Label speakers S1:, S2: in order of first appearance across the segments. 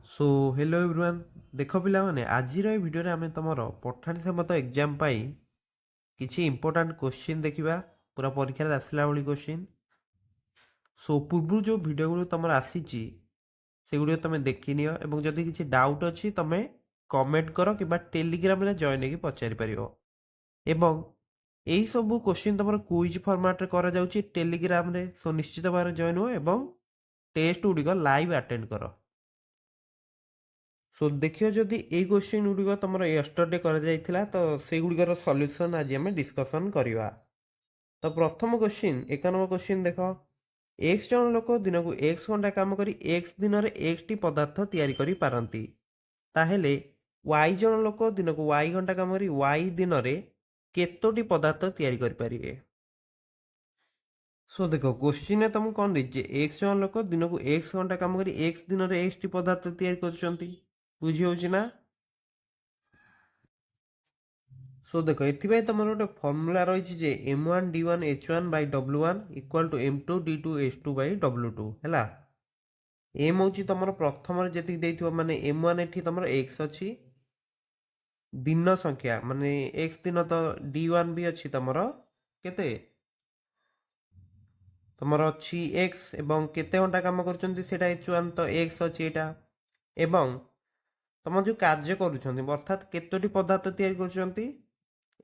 S1: So hello everyone. देख पिलामाने आजिर ए video आम तुम पठाणी समत एग्जाम किसी इंपोर्टाट क्वेश्चन देखा पूरा परीक्षा आसला भाई क्वेश्चन। सो पूर्व जो भिडियो गुड़ तुम आसी से गुड़ तुम देखनी और जदि किसी डाउट अच्छी तुम कमेंट कर कि टेलीग्राम रे जॉइन होगी पचारि पार। एवं यही सब क्वेश्चन तुम क्विज फॉर्मेट रे करा जाउची टेलीग्राम रे। सो निश्चित भाव जॉइन हो एवं टेस्ट गुड़िक लाइव अटेंड कर। सो देखियो जदि ए क्वेश्चन गुड़िक तुम यस्टरडे कर तो से गुड़िकर सॉल्यूशन आज आम डिस्कसन करवा। तो प्रथम क्वेश्चन 1 नंबर क्वेश्चन देख। एक्स जन लोक दिन को एक्स घंटा काम करी एक्स दिन में एक्स टी पदार्थ तैयारी करी पारंती ताहेले वाई जन लोक दिन को वाई घंटा काम करी वाई दिन में केतोटी पदार्थ तैयारी करि परिबे। सो देखो क्वेश्चन तुमको कौन दीजिए एक्स जन लोक दिन को एक्स घंटा काम करी एक्स दिन में एक्स टी पदार्थ तैयारी करछंती। बुझी होची ना। सो देख ये तुम गोटे फर्मूला रही M1D1H1/W1 इक्वाल टू M2D2H2/W2 है। एम हूँ तुम प्रथम जी माने M1 एटी तुम एक्स अच्छी दिन संख्या माने एक्स दिन तो D1 भी अच्छी तुम केते तुम अच्छी एक्स एवं केते घंटा काम कर H1 तो एक्स अच्छी एटा एवं तुम जो कार्य करुँच अर्थात केतोटी पदार्थ तैयारी कर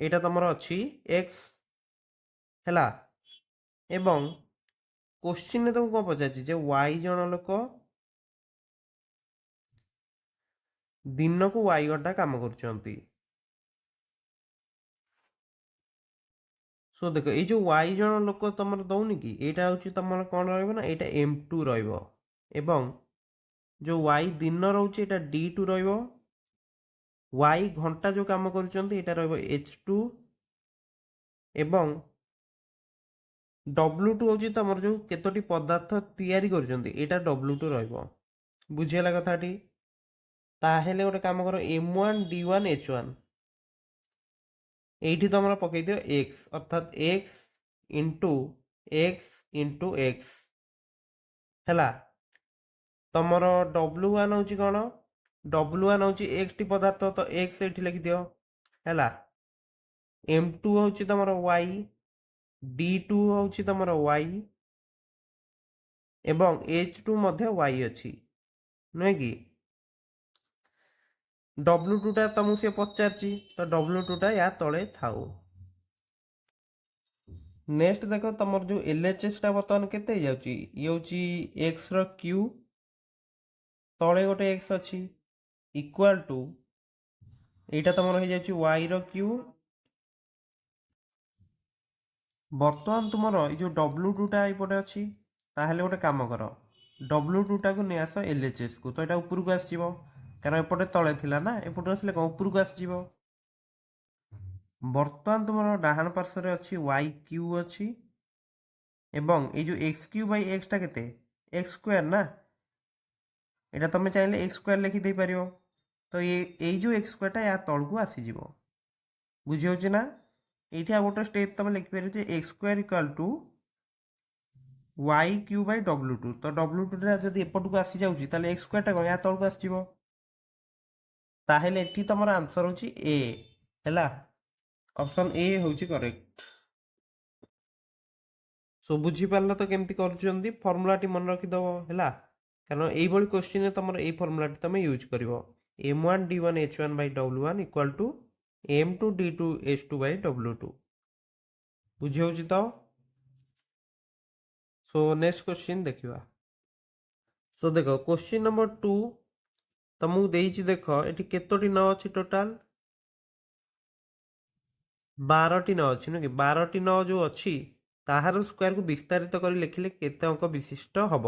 S1: एटा तुम अच्छी एक्स है। एवं क्वेश्चन तुमको कौन पचार वाई जन लोक दिन को वाई घंटा काम कर। सो देख ये जो वाई जन लोक तुम दौनी कि यहाँ हूँ तुम कौन रहा M2 एवं जो वाई दिन रोचे D2 वाई घंटा जो काम कर H2 एवं W2 हूँ तुम जो केतोटी पदार्थ तैयारी कर W2 बुझीगला कथाटी। ताहेले गोटे काम कर M1D1H1 এইটি তোমরা পকাই দিও x অর্থাৎ x into x into x ହେଲା। ତମର W1 ହେଉଛି କ'ଣ W1 ହେଉଛି x ଟି ପଦାର୍ଥ ତ x ଏଠି ଲେଖିଦିଅ ହେଲା। M2 ହେଉଛି ତମର y D2 ହେଉଛି ତମର y ଏବଂ H2 ମଧ୍ୟ y ଅଛି ନୁହେଁ କି। W2 ଟା ତମକୁ ସେ ପଚାରିଛି ତ W2 ଟା ୟା ତଳେ ଥାଉ। नेक्स्ट देख तुम जो LHS टा बर्तमान केते जाउची ये होची x रो q तळे गोटे x अच्छी इक्वाल टू एटा तुम हो जाउची y रो q बर्तमान तुमर ये जो W2 टा एपटे अच्छी ताहेले गोटे काम कर W2 टा को नै आस LHS को तो एटा ऊपर को आसीबो कारण एपटे तळे थिला ना एपटे आसले कोन ऊपर को आसीबो। बर्तमान तुम डाहाण पार्श्व अच्छी वाई क्यू अच्छी एवं ये जो एक्स क्यू बाई एक्स टा केते एक्स स्क्वायर ना यहाँ तुम चाहिए एक्स स्क्वायर लिखिदे पार तो ये जो एक्स स्क्वायर टा या तल को आसीज बुझी ना। ये गोटे स्टेप तुम लिखिपार X square equal to Y Q by W2 तो W2 जब एपट को आसी जाऊँगी ताले एक्स स्क्वायर टा या तल को आसो ताहेले एठी तुम आंसर होची ए है। ऑप्शन ए होची करेक्ट। सो बुझीपार तो केमती कर फर्मूलाटी मन रखिदेव है कारण यही क्वेश्चन तुम ये फर्मूलाटी तुम यूज कर M1D1H1/W1 इक्वाल टू M2D2H2/W2 बुझी तो। सो नेक्स्ट क्वेश्चन देखा। सो देख क्वेश्चन नंबर 2 तुमको देख ये केतोटी न अच्छी टोटाल 12टी न अच्छी नुह कि 12टी न जो अच्छी ताहार स्क्वायर को विस्तारित कर लिखिले केते अंक विशिष्ट हम।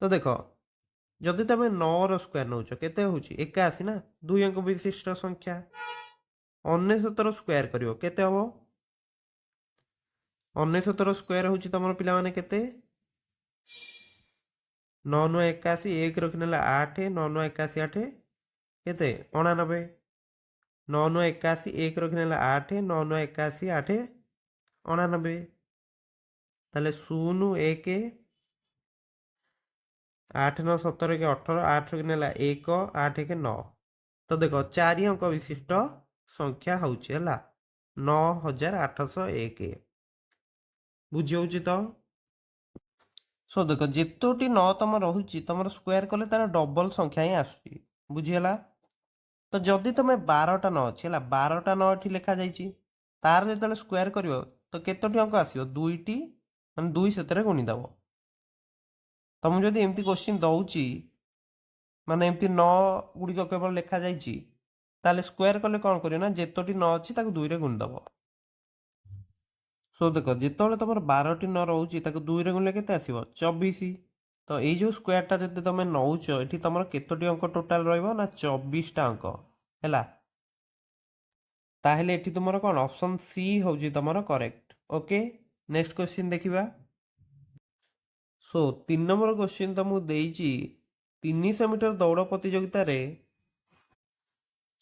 S1: तो देख जदि तुम 9 रो स्क्वायर नौच केते होची 81 ना 2 अंक विशिष्ट संख्या 99 रो स्क्वायर करियो केते हबो 99 रो स्क्वायर होची तमर पिला माने केते 9 9 81 1 रखिनेला 8 9 9 81 8 केते 89 9 9 81 1 रखिनेला 8 9 9 81 8 89 ताले 0 1 8 9 17 କି 18 8 କି ନେଲା 1 8 କି 9 ତ ଦେଖ 4 ଅଙ୍କ ବିଶିଷ୍ଟ ସଂଖ୍ୟା ହେଉଛି ହେଲା 9801 ବୁଝି ହେଉଛି ତ। ସୋ ଦେଖ ଯେତୋଟି 9 ତମ ରହୁଛି ତମର ସ୍କୋୟାର କଲେ ତାର ଡବଲ ସଂଖ୍ୟା ହିଁ ଆସୁଛି ବୁଝିହେଲା। ତ ଯଦି ତମେ 12ଟା 9 ଅଛି ହେଲା 12ଟା 9 ଏଠି ଲେଖାଯାଇଛି ତାର ଯେତେବେଳେ ସ୍କୋୟାର କରିବ ତ କେତୋଟି ଅଙ୍କ ଆସିବ ଦୁଇଟି ମାନେ 2 ସେଥିରେ ଗୁଣିଦେବ। ତମକୁ ଯଦି ଏମିତି କୋଶ୍ଚିନ୍ ଦଉଛି ମାନେ ଏମିତି 9 ଗୁଡ଼ିକ କେବଳ ଲେଖାଯାଇଛି ତାହେଲେ ସ୍କୋୟାର କଲେ କ'ଣ କରିବ ନା ଯେତୋଟି 9 ଅଛି ତାକୁ 2ରେ ଗୁଣିଦେବ। ସୋ ଦେଖ ଯେତେବେଳେ ତମର 12ଟି 9 ରହୁଛି ତାକୁ 2ରେ ଗୁଣିଲେ କେତେ ଆସିବ 24। ତ ଏଇ ଯେଉଁ ସ୍କୋୟାରଟା ଯଦି ତମେ ନେଉଛ ଏଠି ତମର କେତୋଟି ଅଙ୍କ ଟୋଟାଲ ରହିବ ନା 24ଟା ଅଙ୍କ ହେଲା। ତାହେଲେ ଏଠି ତୁମର କ'ଣ ଅପସନ୍ ସି ହେଉଛି ତମର କରେକ୍ଟ। ଓକେ ନେକ୍ସଟ କ୍ୱେଶ୍ଚିନ୍ ଦେଖିବା। ସୋ 3 ନମ୍ବର କ୍ୱେଶ୍ଚିନ୍ ତମକୁ ଦେଇଛି 300 ମିଟର ଦୌଡ଼ ପ୍ରତିଯୋଗିତାରେ।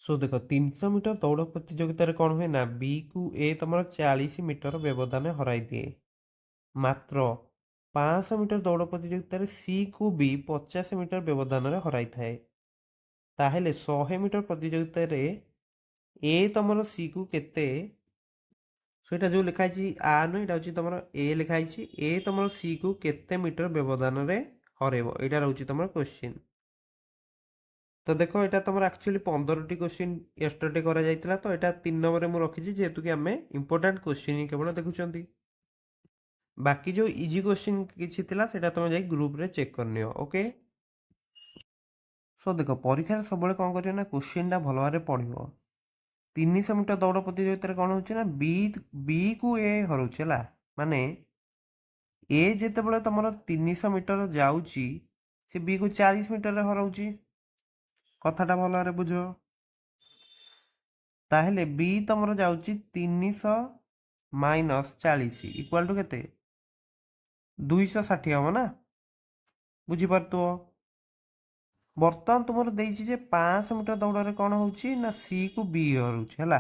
S1: ସୋ ଦେଖ 300 ମିଟର ଦୌଡ଼ ପ୍ରତିଯୋଗିତାରେ କ'ଣ ହୁଏ ନା ବି କୁ ଏ ତମର 40 ମିଟର ବ୍ୟବଧାନ ହରାଇ ଦିଏ। ମାତ୍ର 500 ମିଟର ଦୌଡ଼ ପ୍ରତିଯୋଗିତାରେ ସି କୁ ବି 50 ମିଟର ବ୍ୟବଧାନରେ ହରାଇଥାଏ। ତାହେଲେ 100 ମିଟର ପ୍ରତିଯୋଗିତାରେ ଏ ତମର ସି କୁ କେତେ ସେଇଟା ଯେଉଁ ଲେଖା ହେଇଛି ଆ ନୁହେଁ ଏଇଟା ହେଉଛି ତମର ଏ ଲେଖା ହେଇଛି ଏ ତମର ସି କୁ କେତେ ମିଟର ବ୍ୟବଧାନରେ ହରେଇବ ଏଇଟା ରହୁଛି ତମର କ୍ୱେଶ୍ଚିନ୍। ତ ଦେଖ ଏଇଟା ତମର ଆକ୍ଚୁଆଲି 15ଟି କ୍ୱେଶ୍ଚିନ୍ ୟଷ୍ଟରଡେ କରାଯାଇଥିଲା ତ ଏଇଟା 3 ନମ୍ବରରେ ମୁଁ ରଖିଛି ଯେହେତୁ କି ଆମେ ଇମ୍ପୋର୍ଟାଣ୍ଟ କ୍ୱେଶ୍ଚିନ୍ ହିଁ କେବଳ ଦେଖୁଛନ୍ତି। ବାକି ଯେଉଁ ଇଜି କ୍ୱେଶ୍ଚିନ୍ କିଛି ଥିଲା ସେଇଟା ତମେ ଯାଇ ଗ୍ରୁପରେ ଚେକ୍ କରିନିଅ। ଓକେ ସୋ ଦେଖ ପରୀକ୍ଷାରେ ସବୁବେଳେ କ'ଣ କରିବ ନା କ୍ୱେଶ୍ଚିନ୍ଟା ଭଲ ଭାବରେ ପଢ଼ିବ। 300 ମିଟର ଦୌଡ଼ ପ୍ରତିଯୋଗିତାରେ କ'ଣ ହେଉଛି ନା ବି କୁ ଏ ହରଉଛି ହେଲା ମାନେ ଏ ଯେତେବେଳେ ତମର 300 ମିଟର ଯାଉଛି ସେ ବି କୁ 40 ମିଟରରେ ହରାଉଛି। କଥାଟା ଭଲ ଭାବରେ ବୁଝ। ତାହେଲେ ବି ତମର ଯାଉଛି 300 ମାଇନସ୍ 40 ଇକ୍ୱାଲ୍ ଟୁ କେତେ 260 ହବ ନା ବୁଝିପାରୁଥିବ। ବର୍ତ୍ତମାନ ତୁମର ଦେଇଛି ଯେ 500 ମିଟର ଦୌଡ଼ରେ କ'ଣ ହେଉଛି ନା ସି କୁ ବି ହରଉଛି ହେଲା।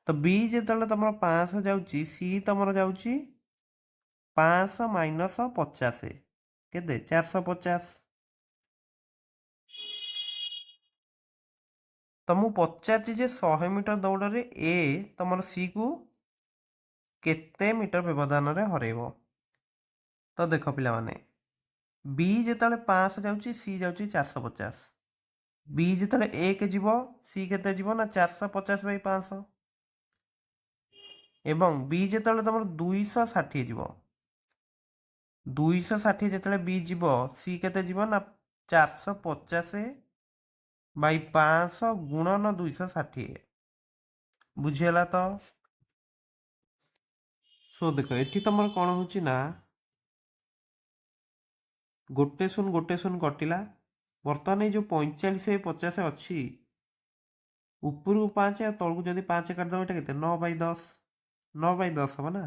S1: ତ ବି ଯେତେବେଳେ ତମର 500 ଯାଉଛି ସି ତମର ଯାଉଛି 500 ମାଇନସ୍ 50 କେତେ 450। ତ ମୁଁ ପଚାରିଛି ଯେ 100 ମିଟର ଦୌଡ଼ରେ ଏ ତମର ସି କୁ କେତେ ମିଟର ବ୍ୟବଧାନରେ ହରେଇବ। ତ ଦେଖ ପିଲାମାନେ ବି ଯେତେବେଳେ 500 ଯାଉଛି ସି ଯାଉଛି 450। ବି ଯେତେବେଳେ 1 ଯିବ ସି କେତେ ଯିବ ନା 450/500 ଏବଂ ବି ଯେତେବେଳେ ତମର 260 ଯିବ 260 ଯେତେବେଳେ ବି ଯିବ ସି କେତେ ଯିବ ନା 450/500 ଗୁଣନ 260 ବୁଝିହେଲା ତ। ସୋ ଦେଖ ଏଠି ତମର କ'ଣ ହେଉଛି ନା ଗୋଟେ ଶୂନ କଟିଲା। ବର୍ତ୍ତମାନ ଏଇ ଯେଉଁ 45/50 ଅଛି ଉପରକୁ 5 ଆଉ ତଳକୁ ଯଦି 5 କାଟିଦେବ ଏଇଟା କେତେ 9/10 9/10 ହେବ ନା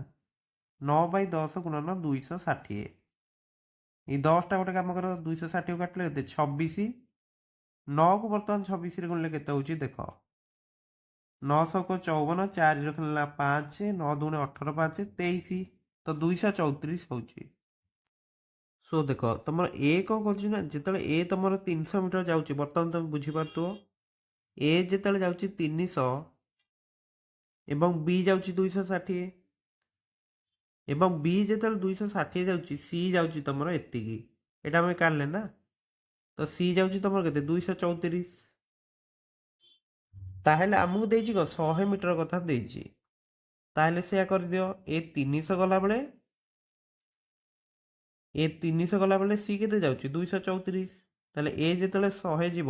S1: 9/10 ଗୁଣନ 260। ଏଇ 10ଟା ଗୋଟେ କାମ କର 260 କାଟିଲେ କେତେ 26 9କୁ ବର୍ତ୍ତମାନ 26ରେ ଗୁଣିଲେ କେତେ ହେଉଛି ଦେଖ 954 4 ରଖିଲା 5 9 ଦୁଗୁଣେ 18 5 23 ତ 234 ହେଉଛି। ସୋ ଦେଖ ତମର ଏ କ'ଣ କରୁଛି ନା ଯେତେବେଳେ ଏ ତମର 300 ମିଟର ଯାଉଛି ବର୍ତ୍ତମାନ ତମେ ବୁଝିପାରୁଥିବ ଏ ଯେତେବେଳେ ଯାଉଛି 300 ଏବଂ ବି ଯାଉଛି 260 ଏବଂ ବି ଯେତେବେଳେ 260 ଯାଉଛି ସି ଯାଉଛି ତମର ଏତିକି ଏଇଟା ଆମେ କାଢ଼ିଲେ ନା ତ ସି ଯାଉଛି ତମର କେତେ 234। ତାହେଲେ ଆମକୁ ଦେଇଛି କ'ଣ 100 ମିଟର କଥା ଦେଇଛି ତାହେଲେ ସେୟା କରିଦିଅ ଏ 300 ଗଲାବେଳେ ସି କେତେ ଯାଉଛି 234। ତାହେଲେ ଏ ଯେତେବେଳେ 100 ଯିବ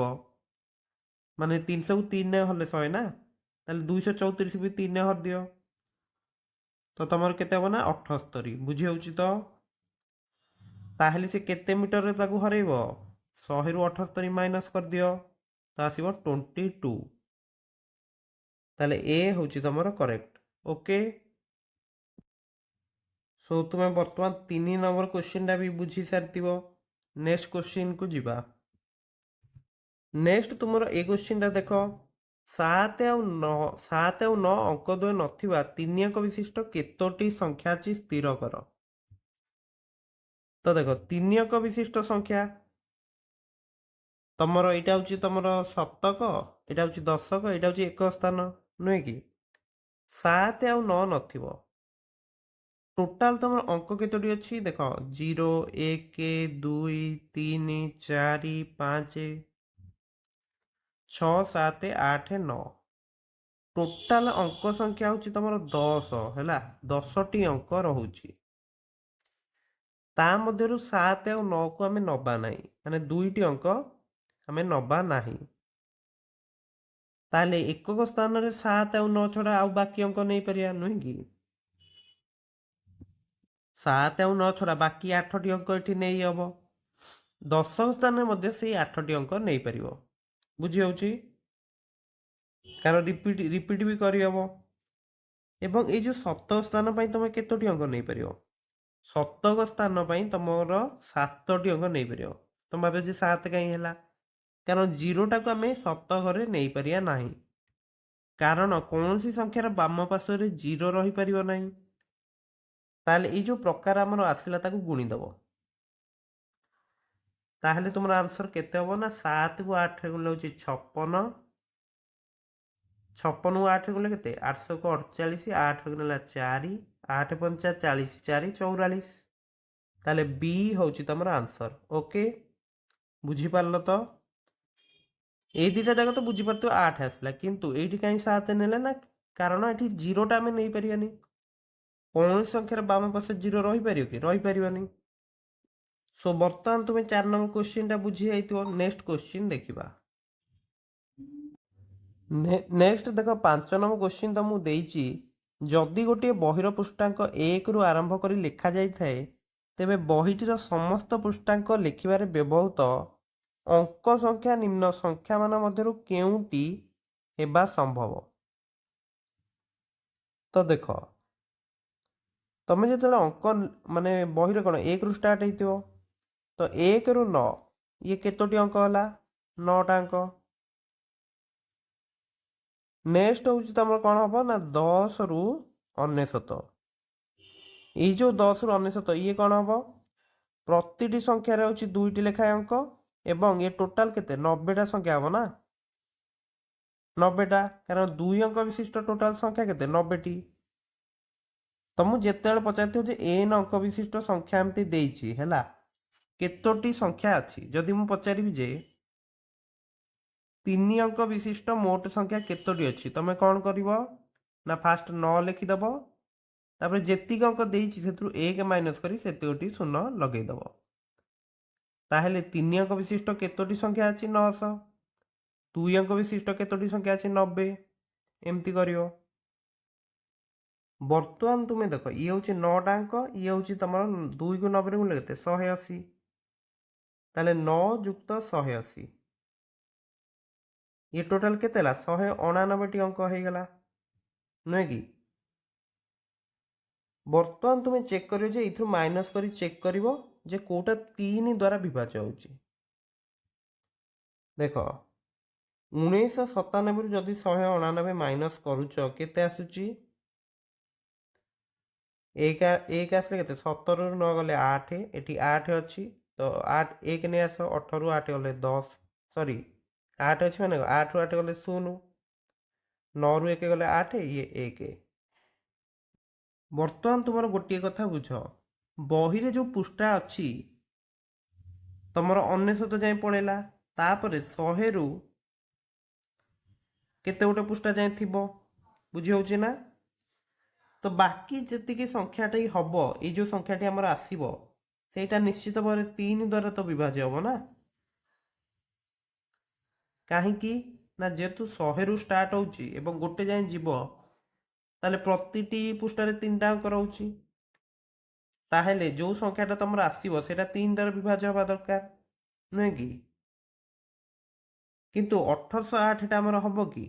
S1: ମାନେ 300କୁ 3ରେ ହଲେ 100 ନା ତାହେଲେ 234 ବି 3ରେ ହରିଦିଅ ତ ତମର କେତେ ହେବ ନା 78 ବୁଝି ହେଉଛି ତ। ତାହେଲେ ସେ କେତେ ମିଟରରେ ତାକୁ ହରେଇବ 100ରୁ 78 ମାଇନସ୍ କରିଦିଅ ତ ଆସିବ 22। ତାହେଲେ ଏ ହେଉଛି ତମର କରେକ୍ଟ। ଓକେ ସୋ ତୁମେ ବର୍ତ୍ତମାନ 3 ନମ୍ବର କ୍ୱେଶ୍ଚିନ୍ଟା ବି ବୁଝି ସାରିଥିବ। ନେକ୍ସଟ କ୍ୱେଶ୍ଚିନ୍କୁ ଯିବା। ନେକ୍ସଟ ତୁମର ଏ କ୍ୱେଶ୍ଚିନ୍ଟା ଦେଖ 7 ଆଉ 9 ଅଙ୍କ ଦ୍ୱୟ ନଥିବା 3 ଅଙ୍କ ବିଶିଷ୍ଟ କେତୋଟି ସଂଖ୍ୟା ଅଛି ସ୍ଥିର କର। ତ ଦେଖ 3 ଅଙ୍କ ବିଶିଷ୍ଟ ସଂଖ୍ୟା ତମର ଏଇଟା ହଉଛି ତମର ଶତକ, ଏଇଟା ହଉଛି ଦଶକ, ଏଇଟା ହଉଛି ଏକ ସ୍ଥାନ, ନୁହେଁ କି? 7 ଆଉ 9 ନଥିବ। ଟୋଟାଲ ତମର ଅଙ୍କ କେତୋଟି ଅଛି ଦେଖ 0 1 2 3 4 5 6 7 8 9। ଟୋଟାଲ ଅଙ୍କ ସଂଖ୍ୟା ହଉଛି ତମର 10 ହେଲା, 10ଟି ଅଙ୍କ ରହୁଛି। ତା ମଧ୍ୟରୁ 7 ଆଉ 9 କୁ ଆମେ ନବା ନାହିଁ, ମାନେ 2ଟି ଅଙ୍କ ଆମେ ନବା ନାହିଁ। ତାହେଲେ ଏକକ ସ୍ଥାନରେ 7 ଆଉ 9 ଛଡା ଆଉ ବାକି ଅଙ୍କ ନେଇପାରିବା, ନୁହେଁ କି? 7 ଆଉ 9 ଛଡା ବାକି 8ଟି ଅଙ୍କ ଏଠି ନେଇ ହବ। ଦଶକ ସ୍ଥାନରେ ମଧ୍ୟ ସେଇ 8ଟି ଅଙ୍କ ନେଇପାରିବ। ବୁଝି ହଉଛି? କାରଣ ରିପିଟ୍ ବି କରିହବ। ଏବଂ ଏଇ ଯୋଉ ଶତକ ସ୍ଥାନ ପାଇଁ ତମେ କେତୋଟି ଅଙ୍କ ନେଇପାରିବ? ଶତକ ସ୍ଥାନ ପାଇଁ ତମର 7ଟି ଅଙ୍କ ନେଇପାରିବ। ତମେ ଭାବେ ଯେ 7 କାହିଁ ହେଲା? କାରଣ 0ଟାକୁ ଆମେ ଶତକରେ ନେଇପାରିବା ନାହିଁ। କାରଣ କୌଣସି ସଂଖ୍ୟାର ବାମ ପାର୍ଶ୍ୱରେ 0 ରହିପାରିବ ନାହିଁ। ତାହେଲେ ଏଇ ଯୋଉ ପ୍ରକାର ଆମର ଆସିଲା ତାକୁ ଗୁଣିଦବ। ତାହେଲେ ତୁମର ଆନ୍ସର କେତେ ହବ ନା 7 କୁ 8 ଗୁଣିଲେ ହଉଛି 56। 56 କୁ 8 ଗୁଣିଲେ କେତେ? 800 କୁ 48, 8 ଗୁଣିଲେ ହେଲା 4, 8 ପଞ୍ଚା 40, 4 44। ତାହେଲେ B ହଉଛି ତମର ଆନ୍ସର। ଓକେ, ବୁଝିପାରିଲ ତ? ଏଇ ଦିଟା ଯାକ ତ ବୁଝିପାରୁଥିବ 8 ଆସିଲା, କିନ୍ତୁ ଏଇଠି କାହିଁ 7 ନେଲେ ନା? କାରଣ ଏଠି 0ଟା ଆମେ ନେଇପାରିବାନି। କୌଣସି ସଂଖ୍ୟାର ବାମ ପାର୍ଶ୍ୱରେ 0 ରହିପାରିବ କି? ରହିପାରିବନି। ସୋ ବର୍ତ୍ତମାନ ତୁମେ 4 ନମ୍ବର କ୍ୱେଶ୍ଚିନ୍ଟା ବୁଝି ଯାଇଥିବ। ନେକ୍ସଟ କ୍ୱେଶ୍ଚିନ୍ ଦେଖିବା। ନେକ୍ସଟ ଦେଖ 5 ନମ୍ବର କ୍ୱେଶ୍ଚିନ୍ ତ ମୁଁ ଦେଇଛି, ଯଦି ଗୋଟିଏ ବହିର ପୃଷ୍ଠାଙ୍କ 1ରୁ ଆରମ୍ଭ କରି ଲେଖାଯାଇଥାଏ, ତେବେ ବହିଟିର ସମସ୍ତ ପୃଷ୍ଠାଙ୍କ ଲେଖିବାରେ ବ୍ୟବହୃତ ଅଙ୍କ ସଂଖ୍ୟା ନିମ୍ନ ସଂଖ୍ୟାମାନ ମଧ୍ୟରୁ କେଉଁଟି ହେବା ସମ୍ଭବ? ତ ଦେଖ, ତମେ ଯେତେବେଳେ ଅଙ୍କ ମାନେ ବହିରେ କ'ଣ 1ରୁ ଷ୍ଟାର୍ଟ ହେଇଥିବ, ତ 1ରୁ 9 ଇଏ କେତୋଟି ଅଙ୍କ ହେଲା? 9ଟା ଅଙ୍କ। ନେକ୍ସଟ ହଉଛି ତମର କ'ଣ ହବ ନା 10ରୁ 99। ଏଇ ଯୋଉ 10ରୁ 99 ଇଏ କ'ଣ ହବ? ପ୍ରତିଟି ସଂଖ୍ୟାରେ ହଉଛି 2ଟି ଲେଖାଏଁ ଅଙ୍କ ଏବଂ ଏ ଟୋଟାଲ କେତେ? 90ଟା ସଂଖ୍ୟା ହବ ନା? 90ଟା, କାରଣ 2 ଅଙ୍କ ବିଶିଷ୍ଟ ଟୋଟାଲ ସଂଖ୍ୟା କେତେ? 90ଟି। ତମକୁ ଯେତେବେଳେ ପଚାରିଥିବ ଯେ n ଅଙ୍କ ବିଶିଷ୍ଟ ସଂଖ୍ୟା ଏମିତି ଦେଇଛି ହେଲା, କେତୋଟି ସଂଖ୍ୟା ଅଛି? ଯଦି ମୁଁ ପଚାରିବି ଯେ 3 ଅଙ୍କ ବିଶିଷ୍ଟ ମୋଟ ସଂଖ୍ୟା କେତୋଟି ଅଛି, ତମେ କ'ଣ କରିବ ନା ଫାଷ୍ଟ 9 ଲେଖିଦବ, ତାପରେ ଯେତିକି ଅଙ୍କ ଦେଇଛି ସେଥିରୁ 1 ମାଇନସ୍ କରି ସେତିକି ଶୂନ ଲଗେଇଦବ। ତାହେଲେ 3 ଅଙ୍କ ବିଶିଷ୍ଟ କେତୋଟି ସଂଖ୍ୟା ଅଛି? 900। 2 ଅଙ୍କ ବିଶିଷ୍ଟ କେତୋଟି ସଂଖ୍ୟା ଅଛି? 90। ଏମିତି କରିବ। ବର୍ତ୍ତମାନ ତୁମେ ଦେଖ, ଇଏ ହଉଛି 9ଟା ଅଙ୍କ, ଇଏ ହଉଛି ତମର 2 କୁ 90 ଗୁଣିଲେ କେତେ? 180। ତାହେଲେ 9 ଯୁକ୍ତ 180 ଇଏ ଟୋଟାଲ କେତେ ହେଲା? 189ଟି ଅଙ୍କ ହେଇଗଲା, ନୁହେଁ କି? ବର୍ତ୍ତମାନ ତୁମେ ଚେକ୍ କରିବ ଯେ ଏଇଥିରୁ ମାଇନସ୍ କରି ଚେକ୍ କରିବ ଯେ କୋଉଟା 3 ଦ୍ୱାରା ବିଭାଜ୍ୟ ହଉଛି। ଦେଖ, 1997ରୁ ଯଦି 199 ମାଇନସ୍ କରୁଛ କେତେ ଆସୁଛି? 1 ଆସିଲେ କେତେ? 17ରୁ 9 ଗଲେ 8, ଏଠି 8 ଅଛି ତ 8 1 ନେଇ ଆସ, 18ରୁ 8 ଗଲେ 10, ସରି 8 ଅଛି ମାନେ 8ରୁ 8 ଗଲେ 0, 9ରୁ 1 ଗଲେ 8, ଇଏ 1। ବର୍ତ୍ତମାନ ତୁମର ଗୋଟିଏ କଥା ବୁଝ, ବହିରେ ଯୋଉ ପୃଷ୍ଠା ଅଛି ତମର 99 ଯାଏଁ ପଳେଇଲା, ତାପରେ 100ରୁ କେତେ ଗୋଟେ ପୃଷ୍ଠା ଯାଏଁ ଥିବ, ବୁଝି ହଉଛି ନା? ତ ବାକି ଯେତିକି ସଂଖ୍ୟାଟି ହବ, ଏଇ ଯୋଉ ସଂଖ୍ୟାଟି ଆମର ଆସିବ, ସେଇଟା ନିଶ୍ଚିତ ଭାବରେ 3 ଦ୍ୱାରା ତ ବିଭାଜ୍ୟ ହବ ନା? କାହିଁକି ନା ଯେହେତୁ 100ରୁ ଷ୍ଟାର୍ଟ ହଉଛି ଏବଂ ଗୋଟେ ଯାଏଁ ଯିବ, ତାହେଲେ ପ୍ରତିଟି ପୃଷ୍ଠାରେ 3ଟା ଅଙ୍କ ରହୁଛି। ତାହେଲେ ଯୋଉ ସଂଖ୍ୟାଟା ତମର ଆସିବ ସେଇଟା 3 ଦ୍ୱାରା ବିଭାଜ୍ୟ ହେବା ଦରକାର, ନୁହେଁ କି? କିନ୍ତୁ 1808ଟା ଆମର ହବ କି?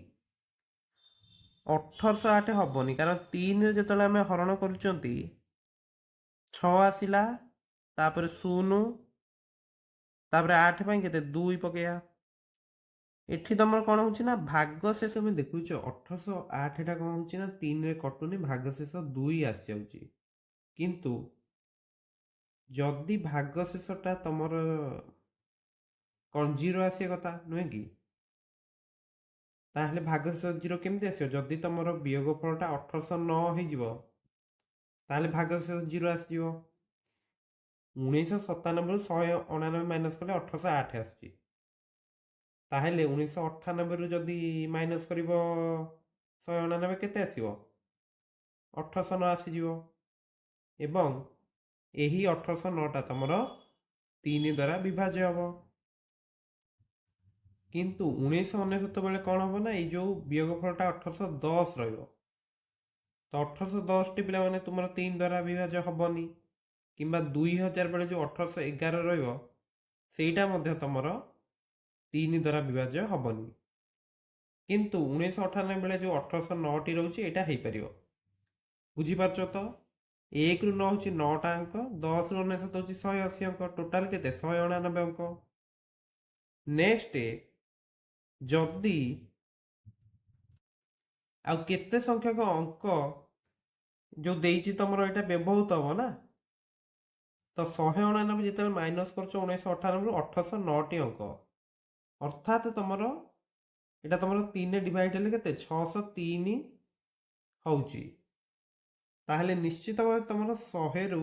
S1: 1808 ହବନି, କାରଣ 3ରେ ଯେତେବେଳେ ଆମେ ହରଣ କରୁଛନ୍ତି 6 ଆସିଲା, ତାପରେ 0, ତାପରେ 8 ପାଇଁ କେତେ? 2 ପକେଇବା। ଏଠି ତମର କ'ଣ ହଉଛି ନା ଭାଗ ଶେଷ, ଆମେ ଦେଖୁଛ 1808ଟା କ'ଣ ହଉଛି ନା 3ରେ କଟୁନି, ଭାଗ ଶେଷ 2 ଆସିଯାଉଛି। କିନ୍ତୁ जदि भागशेषटा तुमर कौन जीरो आसिया कथा नुहे कि ताहले भागशेष जीरो केमती आसियो जदि तुमर वियोगफलटा 1809 ହେଇଯିବ ताहले भागशेष जीरो आसीजिवो 1997 ରୁ 199 माइनस कले 1808 आସୁଛି ताहले 1998 ରୁ जदि माइनस करिवो 199 केते आसीवो 1809 आसीजिवो एवं एही 1809 टा तुमर 3 द्वारा विभाज्य हबो किंतु 1999 बेले कौन हम ना ये वियोगफलटा 1810 रहिबो तो 1810 टी पिला माने तुमर 3 द्वारा विभाज्य हबनी किंबा 2000 बेले जो 1811 रहिबो सेटा मध्य तुमर 3 द्वारा विभाज्य हबनी किंतु 1998 बेले जो 1809 टी रहउची एटा हेई परियो बुझी पारछो तो 1 रु 9 होची 9 टा अंक 10 रु 99 होची 180 अंक टोटल केते 199 अंक नेक्स्ट जदि आ केते संख्यक अंक जो देइची तुमरो एटा व्यवहृत हबो ना तो 199 जिते माइनस कर 1998 रु 1809 टी अंक अर्थात तुमरो एटा तुमरो 3 डिवाइड हेले केते 603 होउची ताहले निश्चित भाबे तुमरो 100 रु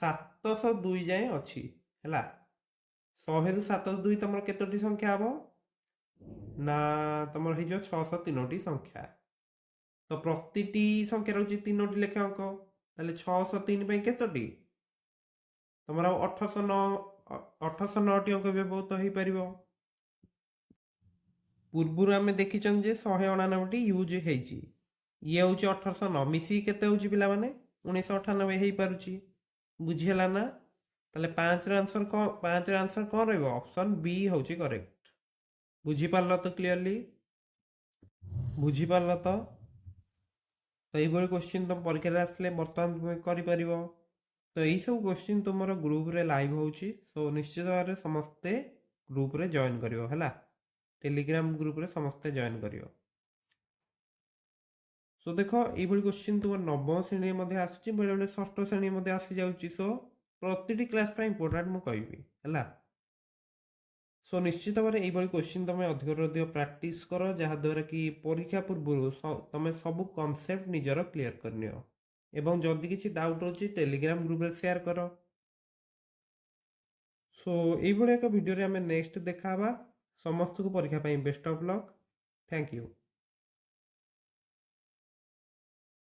S1: 702 जाए अछि हैला 100 रु 702 तुमरो केतोटी संख्या हबो ना तुमर हो 603 संख्या तो प्रतिटी संख्या रही 3 लेखा अंक ताले 603 केतोटी तुम 1809 टी अंक व्यवहृत हो पार पूर्वर आम देखी 199 यूज हो ये हूँ 1809 मिसी केते होची पिला माने 1998 हो पारुची बुझीला ना ताले 5 रो आंसर कौन रहिबो ऑप्शन बी होची करेक्ट बुझी पारल तो क्लियरली बुझी पारल तो ये क्वेश्चन तुम परीक्षा आसले बर्तमान तुम कर तो यही सब क्वेश्चन तुम ग्रुप रे लाइव होची सो निश्चित भाव समस्ते ग्रुप रे जॉइन करियो हैला टेलीग्राम ग्रुप रे समस्ते जॉइन करियो सो देख ये क्वेश्चन तुम नवम श्रेणी में आसुची बेले बेले षष्ठ श्रेणी में आसी जाउची सो प्रतिटी क्लास पर इंपोर्टेंट मु कहबी हैला सो निश्चित भाव में यही क्वेश्चन तुम अधिक अधिक प्रैक्टिस कर जहाद्वारा कि परीक्षा पूर्व तुम सब कॉन्सेप्ट निजर क्लियर करनियो एवं जदि किसी डाउट अच्छी टेलीग्राम ग्रुप रे शेयर कर सो ये एक वीडियो रे हमें नेक्स्ट देखा समस्त को परीक्षा best of luck thank you.